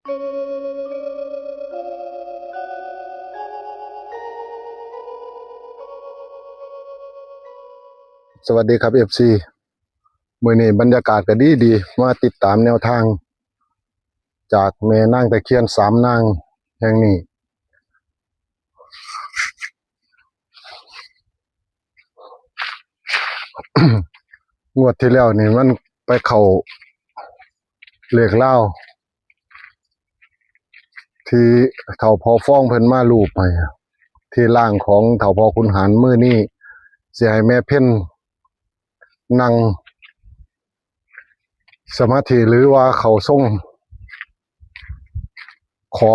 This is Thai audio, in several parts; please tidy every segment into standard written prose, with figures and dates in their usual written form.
สวัสดีครับ FC มื้อนี้บรรยากาศก็ดีมาติดตามแนวทางจากแม่นางตะเคียนสามนางแห่งนี้ งวดที่แล้วนี่มันไปเข้าเลขเล่าที่เฒ่าพอฟ้องเพิ่นมารูปให้ที่ร่างของเฒ่าพอขุนหารมื้อนี้สิให้แม่เพ็ญนั่งสมาธิหรือว่าเขาทรงขอ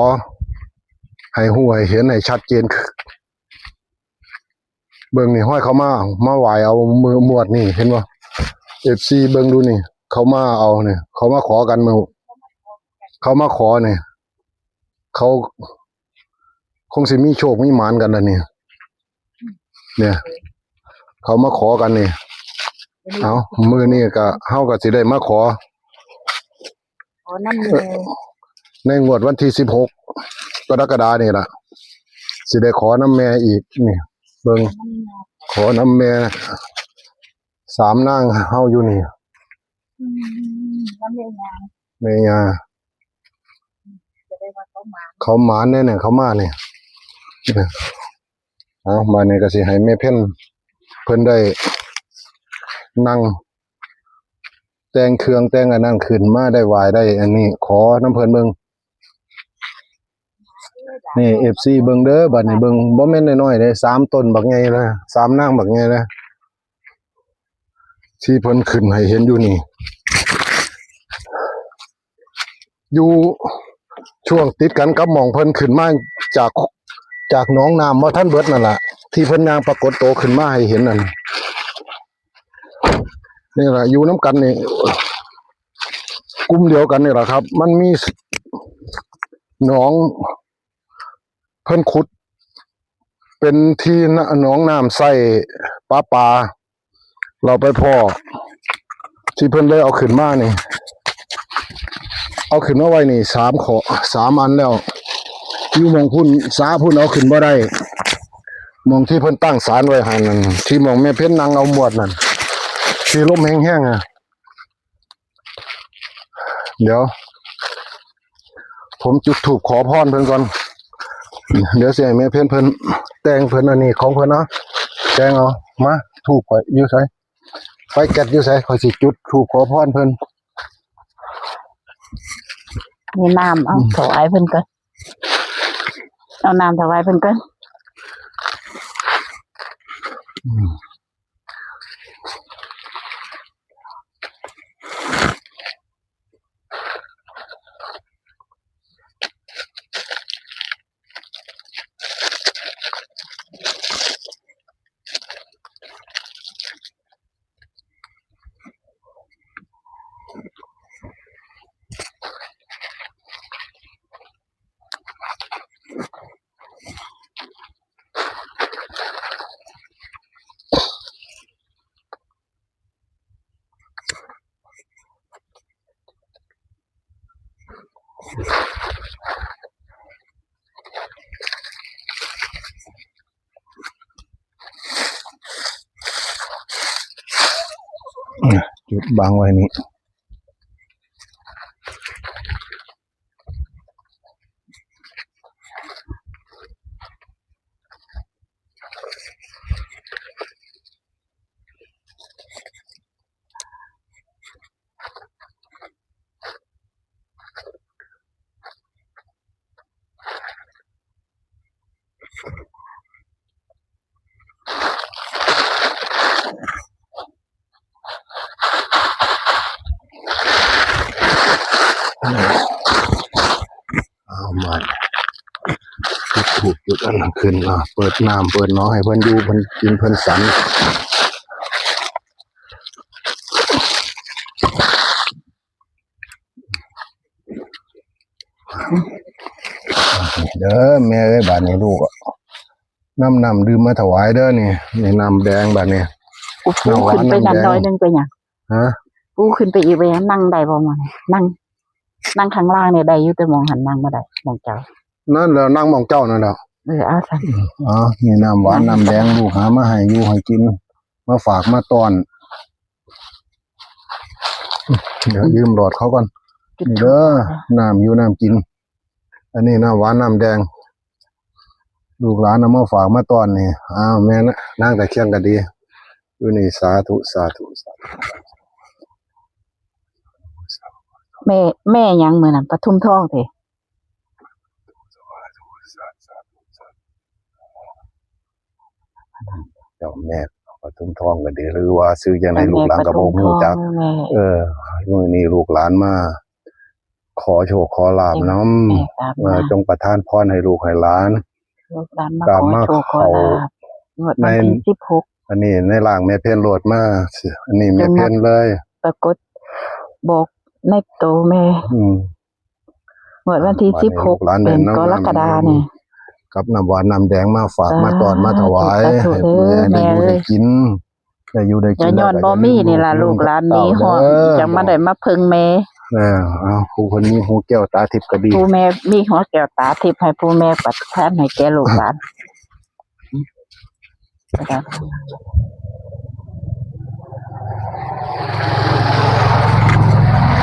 ให้ฮู้ให้เห็นให้ชัดเจนเบิ่งนี่ห้อยเขามาไหว้เอามือหมวดนี่เห็นบ่ FC เบิ่งดูนี่เขามาเอาเนี่ยเขามาขอกันมือเขามาขอเนี่ยเขาคงสิมีโชคมีหมานกันแล้วเนี่ยเขามาขอกันนี่เอามื้อนี้ก็เฮาก็สิได้มาขอน้ำเลยในงวดวันที่16กรกฎาคมนี่ล่ะสิได้ขอน้ำแม่อีกนี่เบิ่งขอน้ำแม่สามนางเฮาอยู่นี่น้ำเลยแม่ย่าเขาหมานเนี่ยเขามาเนี่ยเอามาเนี่ยก็สิให้แม่เพ็ญเพิ่นได้นั่งแต่งเครื่องแต่งอันนั้นขึ้นมาได้ไหว้ได้อันนี้ขอน้ำเพิ่นเบิ่งนี่ FC เบิ่งเด้อบัดนี้เบิ่งบ่แม่นน้อยๆเด้3ต้นบักใหญ่เลย3นางบักใหญ่เลยที่เพิ่นขึ้นให้เห็นอยู่นี่อยู่ช่วงติดกันกับหม่องเพิ่นขึ้นมาจากหนองน้ำมาท่านเบิดนั่นล่ะที่เพิ่นย่างปรากฏโตขึ้นมาให้เห็นนั่นนี่ล่ะอยู่น้ำกันนี่กลุ่มเดียวกันนี่แหละครับมันมีหนองเพิ่นขุดเป็นที่หนองน้ำใส่ปลาเราไปพ่อที่เพิ่นเลยเอาขึ้นมานี่เอาขึ้นมาไว้นี่3อันแล้วอยู่มองพุ่นสาพุ่นเอาขึ้นบ่ได้มองที่เพิ่นตั้งศาลไว้ให้นั่นที่มองแม่เพ็ญนั่งเอาหมวดนั่นที่ลมแห้งๆอ่ะเดี๋ยวผมจุดธูปขอพรเพิ่นก่อนเดี๋ยวสิให้แม่เพ็ญเพิ่นแต่งเพิ่นอันนี้ของเพิ่นเนาะแต่งเอามาธูปข่อยอยู่ไสไฟแก๊สอยู่ไสข่อยสิจุดธูปขอพรเพิ่นมีน้ำเอาถวายเพิ่นก่อนเอาน้ำถวายเพิ่นก่อนจุดบังไว้นี่เอามาจุดธูปจุดอันนั้นขึ้นเปิดน้ำเปิดน้อให้เพิ่นอยู่เพิ่นกินเพิ่นสันเด้อแม่เอ้ยบาดนี้ลูกน้ำดื่มมาถวายเด้อนี่น้ำแดงบาดนี้ปูขึ้นไปดันดอยนึงไปหยังฮะปูขึ้นไปอีกไปนั่งได้บ่มานั่ง นั่งข้างล่างเนี่ยได้อยู่แต่มองหันนั่งบ่ได้มองเจ้า นั่นแหละนั่งมองเจ้านั่นแหละ เอาซั่น อ๋อนี่น้ำหวานน้ำแดงลูกหามาให้อยู่ให้กินมาฝากมาตอนเดี๋ยวยืมหลอดเขาก่อนนี่เด้อน้ำอยู่น้ำกิน อันนี้น้ำหวานน้ำแดงลูกหลานเอามาฝากมาตอนนี่อ้าวแม่นะนั่งแต่เคียงกันดีอยู่นี่สาธุสาธุสาธุ แม่หยังมื้อนั้นปทุมทองเด้ เจ้าแม่ปทุมทองกันดีหรือว่าซื้อจังไดลูกหลานกระโปรงหูจัก แม่ มื้อนี้ลูกหลานมาขอโชคขอลาบน้ แม่ตามมา จงประทานพรให้ลูกให้หลาน ลูกหลานมา ตามมา ขอโชคขอลาบงวดวันที่16 อันนี้ในร่างแม่เพ่นโหลดมาอันนี้แม่เพ่นเลย ปรากฏบอกในโตแม่ อืม งวดวันที่ บัดนี้ลูกหลาน 16 ได้ เป็น น้ำ กรกฎาเนี่ย กับน้ำหวานน้ำแดงมาฝาก สาธุ มาตอนมาถวาย สาธุ ให้ เด้อ แม่ได้อยู่ แม่เอ้ย ได้กินได้อยู่ได้กิ อย่าน ย้อนบ่มีนี่ล่ะลูกหลานนี้ฮอดจังมาได้มาพึ่งแม่ เอาผู้คนนี้หูแก้วตาทิพย์ก็ดี ผู้แม่มีหัวแก้วตาทิพย์ให้ผู้แม่ประทานให้แก่ลูกหลาน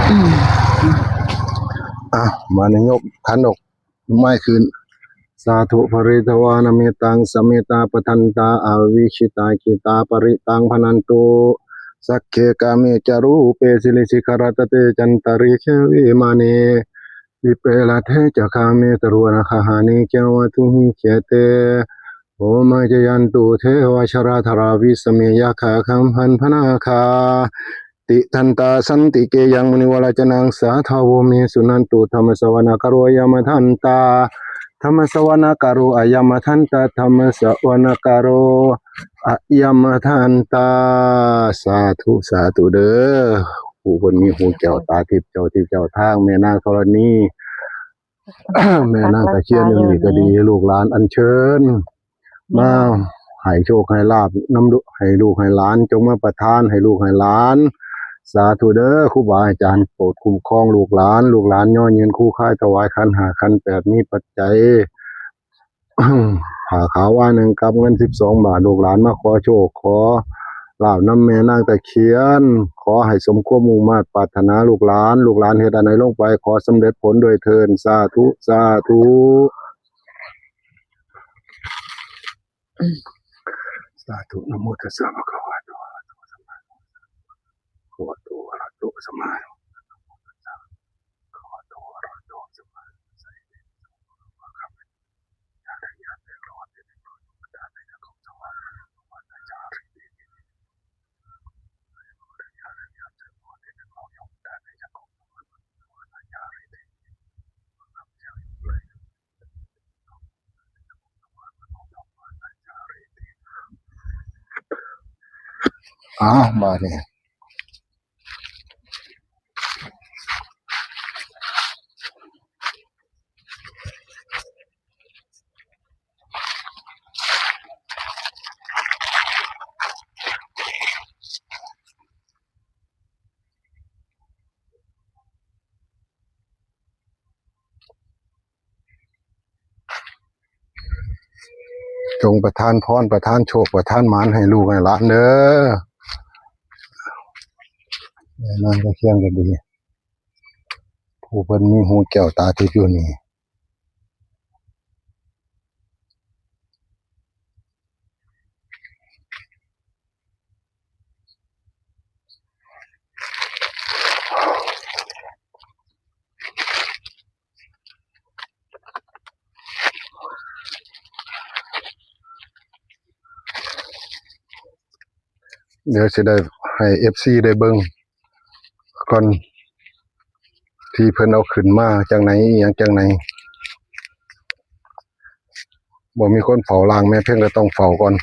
อืม มาในยกขันออกไม้คืนสาธุภริตวานาเมตังสเมตาปทันตาอาวิชิตากิตาปริตังพนันตุสักเคกาเมจารูเปสิลิสิขารตเตจันตริเควิมาเนวิเปลาเทจคาเมตรวนาคหานิเจวตุหิเขเตโอมาจยันตุเทวชราธราวิสเมยคาคัมพันพนาคาติทันตาสันติเกยังมุนิวรจนังสาทาวเมสุนันตุธรรมสวนากโรยามทันตาธรรมสวนากโรอายามทันตาธรรมสวนากโรอายามทันตาสาธุสาธุเด้อผู้คนมีหูแก้วตาทิพย์เจ้าทิพย์เจ้าทางแม่นางธรณี แม่นางตะเคียนอยู่นี่ก็ดีลูกหลานอัญเชิญมาให้โชคให้ลาบน้ำลูกให้ลูกให้หลานจงมาประทานให้ลูกให้หลาน สาธุเด้อครูบาอาจารย์โปรดคุ้มครองลูกหลานย่อยืนคู่ค่ายถวายขันหาขันแปดมีปัจจัย ผ่าขาวว่าหนึ่งกับเงิน12 บาทลูกหลานมาขอโชคขอลาบน้ำแม่นางตะเคียน ขอให้สมความมุ่งมา่ปรารถนาลูกหลานเฮ็ดอันใดลงไปขอสำเร็จผลโดยเทินสาธุสาธุสาธุนะโมตัสสะภะคะวะโตอะระหะโตสัมมาสัมพุทธัสสะภะคะวะโตอะระหะโตสัมมาสัมพุทธัสสะภะคะวะโตอะระหะโตสัมมาสัมพุทธัสสะยะถายะเตโรเตเตโรปะทานะยะของสวะวะนะจาริเตเตยะระยะเตโรเตเตโรยะปะทานะยะของสวะวะนะจาริเตมาเนี่ย จงประทานพรประทานโชคประทานหมานให้ลูกให้หลานเด้อแม่นางตะเคียนก็ดีผู้เพิ่นมีหูแก้วตาทิพย์อยู่นี่เดี๋ยวสิได้ให้ FC ได้เบิ่งก่อนที่เพิ่นเอาขึ้นมาจังไหนอิหยังจังไหนบ่มีคนเฝ้าล่างแม่เพิ่นก็ต้องเฝ้าก่อน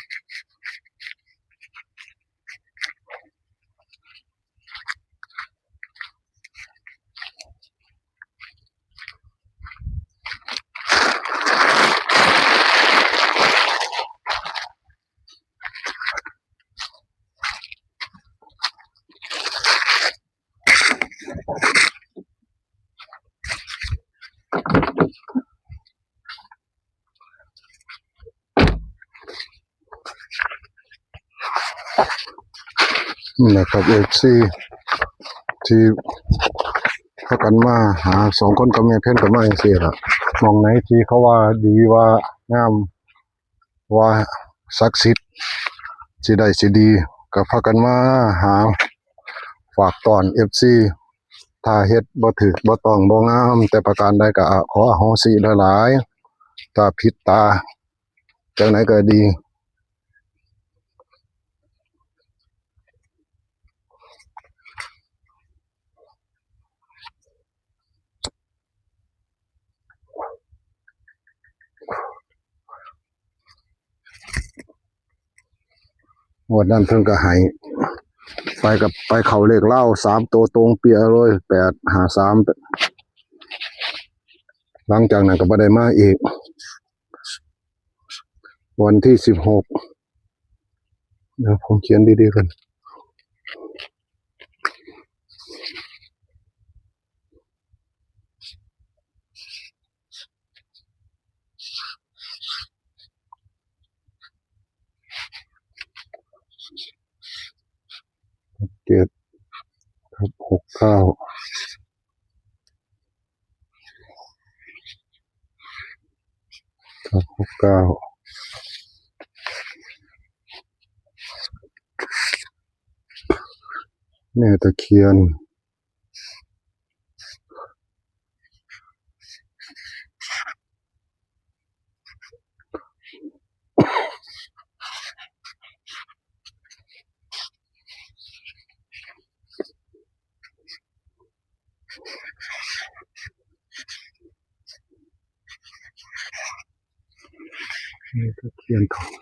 นี่แหละครับFCที่พากันมาหาสองคนกับแม่เพ่นกับมาจังซี่ล่ะมองไหนที่เขาว่าดีว่างามว่าศักดิ์สิทธิ์สิได้สิดีก็พากันมาหาฝากตอน FC ถ้าเฮ็ดบ่ถูกบ่ต้องบ่งามแต่ประการใดก็ขออโหสิหลายๆถ้าผิดตาจังไหนก็ดีงวดนั้นเพิ่นก็ให้ไปเข้าเลขเล่า3ตัวตรงเปียเลย853หลังจากนั้นก็บ่ได้มาอีกวันที่16เดี๋ยวผมเขียนดีๆกัน7ครับ69ครับ69แม่ตะเคียนแม่ตะเคียนทอง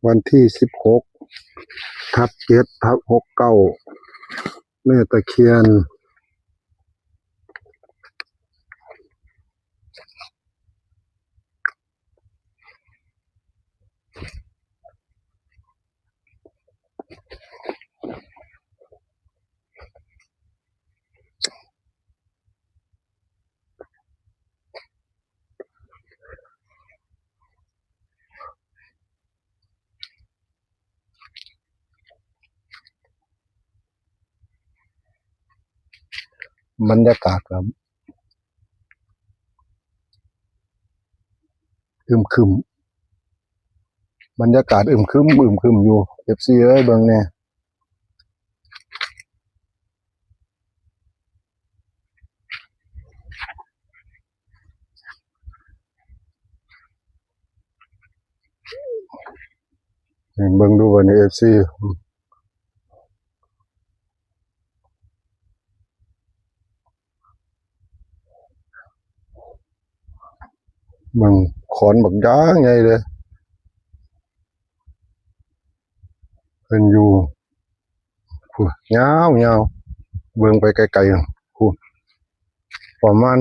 วันที่16/7/69แม่ตะเคียนบรรยากาศครับอึมครึมบรรยากาศอึมครึมอยู่ FC เอ้ยเบิ่งแน่เบิ่งดูว่าใน FC เบิ่งขอนบักยางใหญ่เลยเพิ่นอยู่พู้นยาวเบิ่งไปไกลๆพู้นประมาณ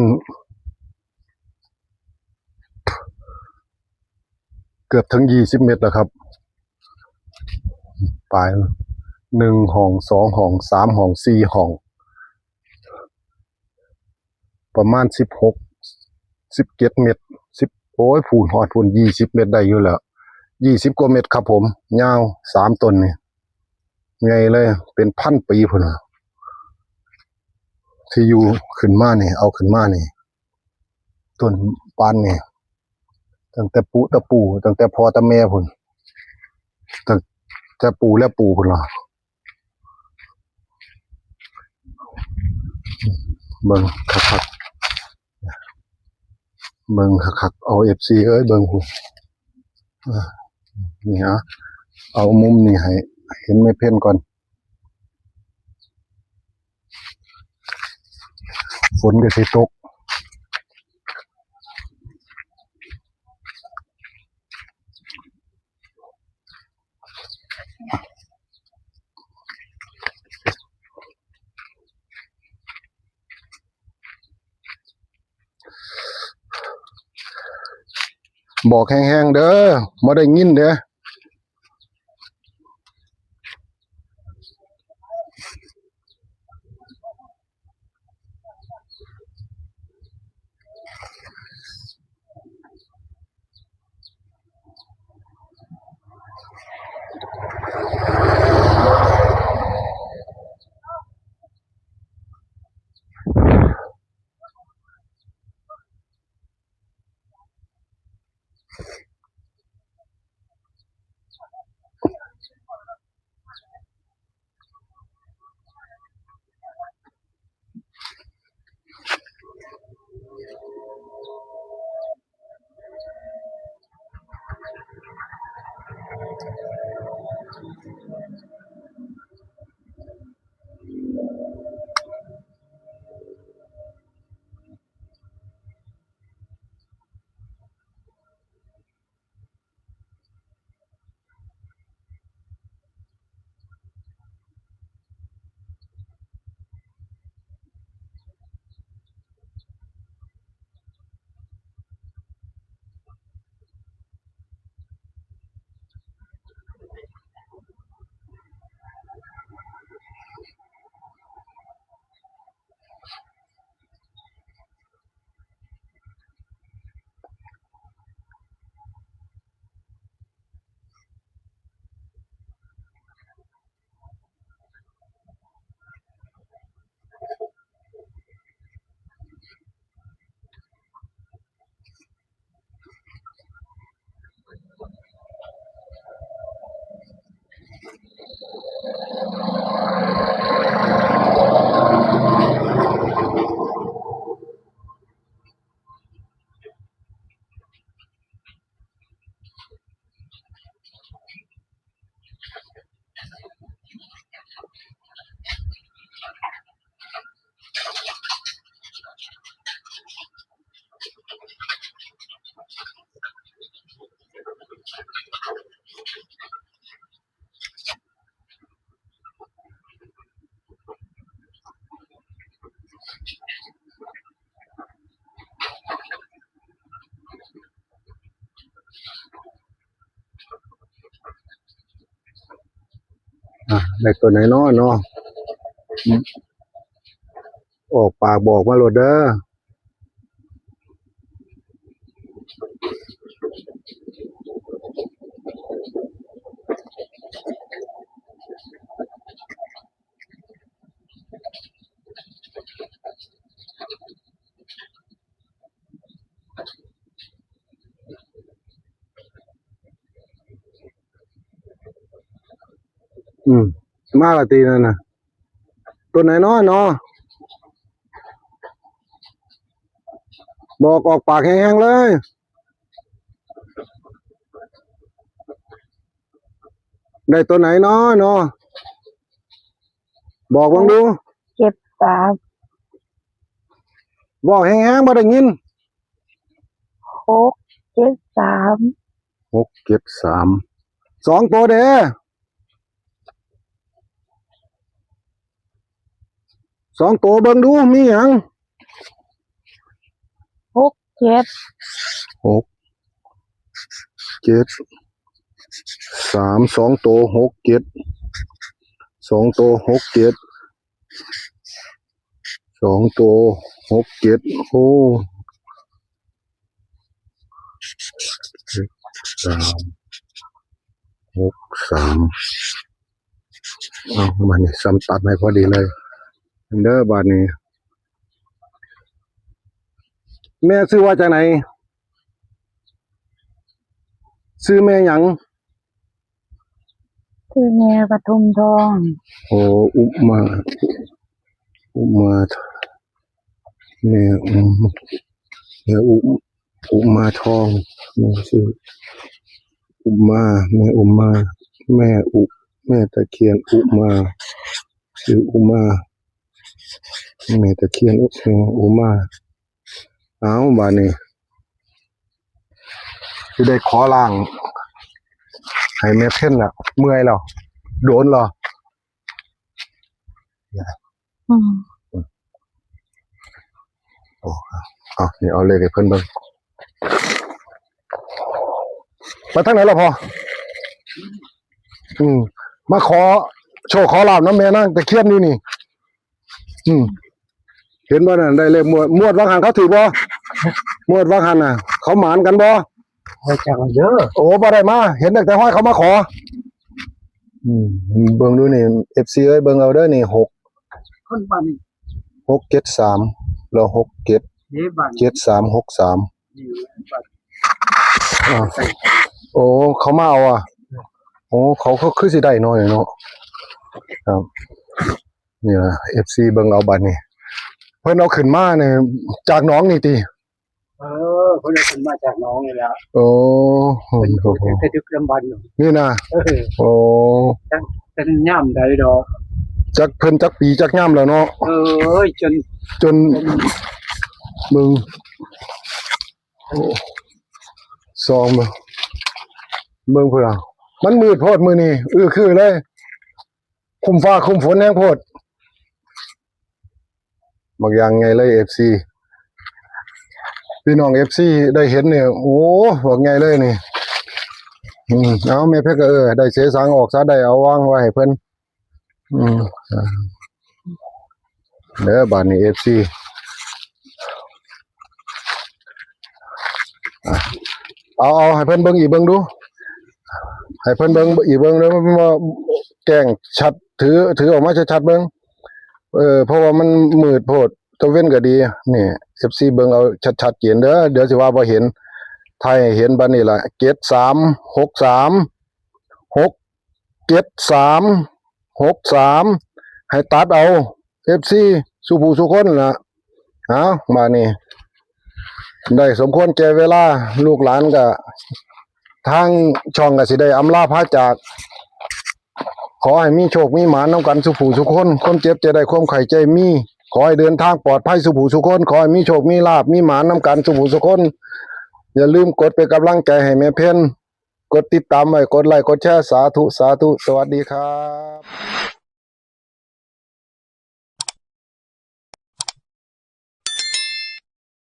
เกือบถึง20เมตรแล้วครับปลาย1ห้อง2ห้อง3ห้อง4ห้องประมาณ17เมตร10โอ้ยพู้นฮอดพู้น20เมตรได้อยู่แล้ว20กว่าเมตรครับผมยาว3ต้นนี่ใหญ่เลยเป็นพันปีพุ่นน่ะที่อยู่ขึ้นมานี่เอาขึ้นมานี่ต้นปานนี่ตั้งแต่ปู่ตะปู่ตั้งแต่พ่อตะแม่พุ่นตั้งแต่ปู่และปู่พุ่นล่ะเบิ่งคักๆเบิ่งคักๆเอา FC เอ้ยเบิ่งพุ่นนี่ฮะเอามุมนี่ให้เห็นไม่เพ่นก่อนฝนก็สิตกบอกแห้งๆเด้อบ่ได้ยินเด้อ ได้ตัวไหนเนาะเนาะออกปากบอกมาโลดเด้อมาละตีนั่นน่ะตัวไหนเนาะเนาะบอกออกปากแห้งๆเลยได้ตัวไหนเนาะเนาะบอกบังดู เจ็บตา บอกแห้งๆบ่ได้ยิน หกเจ็ดสาม 673 2ตัวเด้2ตัวเบิ่งดูมีหยัง หกเจ็ด 6 7 3 2ตัว6 7 2ตัว6 7 2ตัว6 7โอ้3 6 3เอามานี่ซ้ำตัดให้พอดีเลยเด้อบาดนี้แม่ซื้อว่าจากไหนซื้อแม่หยัง คือแม่ปทุมทอง โอ้อุมาแม่แม่อุมาทองแม่ชื่ออุมาแม่อุมาแม่แม่ตะเคียนอุมาชื่ออุมาแม่ตะเคียนอุมาเอาบาดนี้สิได้ขอล่างให้แม่เพ่นล่ะเมื่อยแล้วโดนเหรอ อืม โอ้นี่เอาเลยให้เพิ่นเบิ่งมาทางไหนล่ะพ่อมาขอโชว์ขอลาบน้ำแม่นางตะเคียนอยู่นี่เห็นบ่นั่นได้เลขมวดวังหันเขาถือบ่มวดวังหันน่ะ เขาหมานกันบ่ มาจากเยอะ โอ้บ่ได้มาเห็นแต่ห้อยเขามาขอเบิ่งดูนี่ FC เอ้ยเบิ่งเอาเด้อนี่คนบ้าน 673แล้ว67 นี้บ้าน 7363 อยู่บ้าน โอ้เขามาเอาโอ้เขาคือสิได้น้อยเนาะครับเนี่ย FC เบิ่งเอาบัดนี้เพิ่นเอาขึ้นมาเนี่ยจากหนองนี่ติ คนนี้คนมาจากน้องนี่แหละ โอ้โห เป็นกระดึกลำบากอยู่ นี่นะโอ้ เป็นย่ำใดดอก จักเพิ่นจักปีจักย่ำแล้วเนาะจนมึงซองเบิ่งเพิ่นมันมืดโพดมื้อนี้คือเลยคุมฟ้าคุมฝนแห้งโพดบางอย่างไงเลย FC พี่น้อง FC ได้เห็นเนี่ยโอ้บอกไงเลยนี่ เอาแม่เพชรก็ได้เสียสังออกซะได้เอาวางไว้ให้เพิ่นเด้อบาดนี้ FC เอาให้เพิ่นเบิ่งอีกเบิ่งดูให้เพิ่นเบิ่งอีกเบิ่งแล้วมันว่าแกล้งชัดถือออกมาชัดๆเบิ่งเพราะว่ามันมืดโพดตะเว้นก็ดีนี่ FC เบิ่งเอาชัดๆเจนเด้อเดี๋ยวสิว่าบ่เห็นไทยเห็นบัดนี้ล่ะ6363673ให้ตัดเอา FC สุผู้สุคนล่ะเอามานี่ได้สมควรแก่เวลาลูกหลานก็ทางช่องก็สิได้อำลาพาจากขอให้มีโชคมีหมานำกันสุผู้สุคนคนเจ็บจะได้ความไข้ใจมีขอให้เดินทางปลอดภัยสุผู้สุคนขอให้มีโชคมีลาภมีหมานำกันสุผู้สุคนอย่าลืมกดเป็นกำลังใจให้แม่เพ็ญกดติดตามไว้กดไลค์กดแชร์สาธุสวัสดีครับ